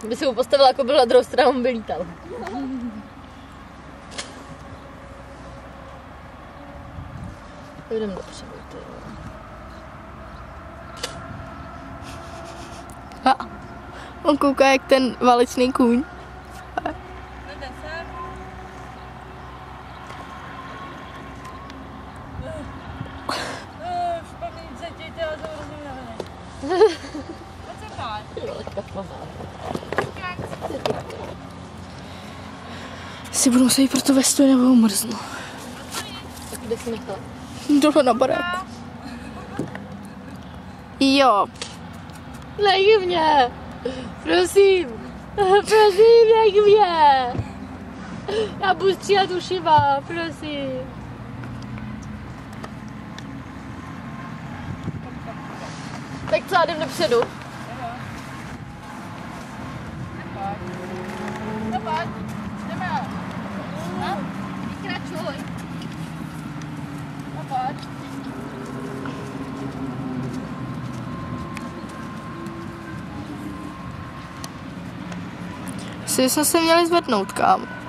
By si ho postavila, jako byl na druhou stranu, by lítal. Jdem dopředu, ty jo. On kouká jak ten válečný kůň. Si budu muset jít pro tu vestu, nebo umrznu. Tak kde jsi nechala? Dole na baráku. Jo. Nech mě! Prosím! Prosím, nech mě! Já budu stříhat ušiva, prosím. Tak co, já jdem dopředu? Nepad. Jdeme. Vykračuj. Nepad. Si jsme se měli zvednout, kámo.